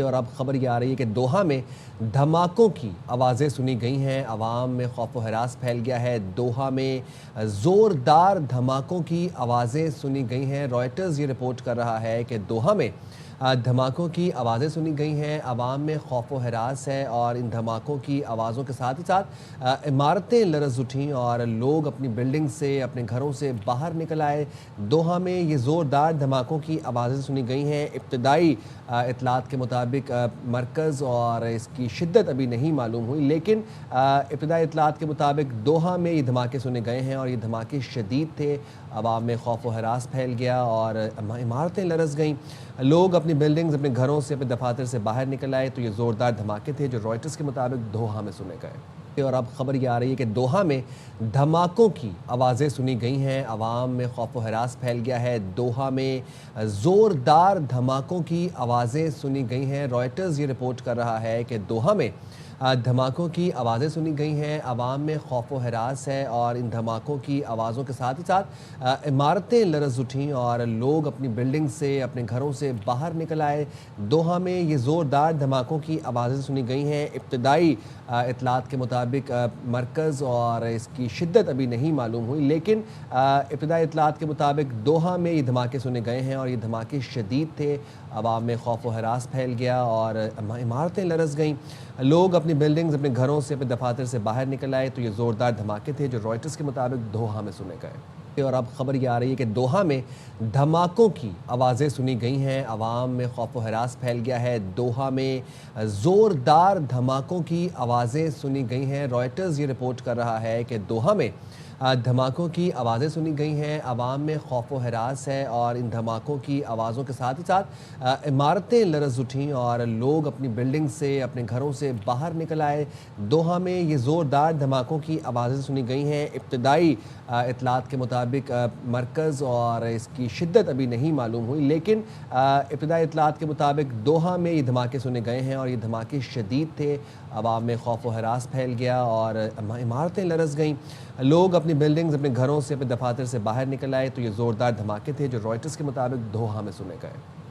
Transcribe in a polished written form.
اور اب خبر یہ آ رہی ہے کہ دوحہ میں دھماکوں کی آوازیں سنی گئی ہیں، عوام میں خوف و ہراس پھیل گیا ہے۔ دوحہ میں زوردار دھماکوں کی آوازیں سنی گئی ہیں۔ رائٹرز یہ رپورٹ کر رہا ہے کہ دوحہ میں دھماکوں کی آوازیں سنی گئی ہیں، عوام میں خوف و ہراس ہے اور ان دھماکوں کی آوازوں کے ساتھ ہی ساتھ عمارتیں لرز اٹھیں اور لوگ اپنی بلڈنگ سے، اپنے گھروں سے باہر نکل آئے۔ دوحہ میں یہ زوردار دھماکوں کی آوازیں سنی گئی ہیں۔ ابتدائی اطلاعات کے مطابق مرکز اور اس کی شدت ابھی نہیں معلوم ہوئی، لیکن ابتدائی اطلاعات کے مطابق دوحہ میں یہ دھماکے سنے گئے ہیں اور یہ دھماکے شدید تھے۔ عوام میں خوف و ہراس پھیل گیا اور عمارتیں لرز گئیں۔ لوگ اپنی بلڈنگز، اپنے گھروں سے، اپنے دفاتر سے باہر نکل آئے تو یہ زوردار دھماکے تھے جو رائٹرز کے مطابق دوحہ میں سنے گئے۔ اور اب خبر یہ آ رہی ہے کہ دوحہ میں دھماکوں کی آوازیں سنی گئی ہیں، عوام میں خوف و ہراس پھیل گیا ہے۔ دوحہ میں زوردار دھماکوں کی آوازیں سنی گئی ہیں۔ رائٹرز یہ رپورٹ کر رہا ہے کہ دوحہ میں دھماکوں کی آوازیں سنی گئی ہیں، عوام میں خوف و ہراس ہے اور ان دھماکوں کی آوازوں کے ساتھ ہی ساتھ عمارتیں لرز اٹھیں اور لوگ اپنی بلڈنگ سے، اپنے گھروں سے باہر نکل آئے۔ دوحہ میں یہ زوردار دھماکوں کی آوازیں سنی گئی ہیں۔ ابتدائی اطلاعات کے مطابق مرکز اور اس کی شدت ابھی نہیں معلوم ہوئی، لیکن ابتدائی اطلاعات کے مطابق دوحہ میں یہ دھماکے سنے گئے ہیں اور یہ دھماکے شدید تھے۔ عوام میں خوف و ہراس پھیل گیا اور عمارتیں لرز گئیں۔ لوگ اپنی بلڈنگز، اپنے گھروں سے، اپنے دفاتر سے باہر نکل آئے تو یہ زوردار دھماکے تھے جو رائٹرز کے مطابق دوحہ میں سنے گئے۔ اور اب خبر یہ آ رہی ہے کہ دوحہ میں دھماکوں کی آوازیں سنی گئی ہیں، عوام میں خوف و ہراس پھیل گیا ہے۔ دوحہ میں زوردار دھماکوں کی آوازیں سنی گئی ہیں۔ رائٹرز یہ رپورٹ کر رہا ہے کہ دوحہ میں دھماکوں کی آوازیں سنی گئی ہیں، عوام میں خوف و ہراس ہے اور ان دھماکوں کی آوازوں کے ساتھ ہی ساتھ عمارتیں لرز اٹھیں اور لوگ اپنی بلڈنگ سے، اپنے گھروں سے باہر نکل آئے۔ دوحہ میں یہ زوردار دھماکوں کی آوازیں سنی گئی ہیں۔ ابتدائی اطلاعات کے مطابق مرکز اور اس کی شدت ابھی نہیں معلوم ہوئی، لیکن ابتدائی اطلاعات کے مطابق دوحہ میں یہ دھماکے سنے گئے ہیں اور یہ دھماکے شدید تھے۔ عوام میں خوف و ہراس پھیل گیا اور عمارتیں لرز گئیں۔ لوگ اپنی بلڈنگز، اپنے گھروں سے، اپنے دفاتر سے باہر نکل آئے تو یہ زوردار دھماکے تھے جو رائٹرز کے مطابق دوحہ میں سنے گئے۔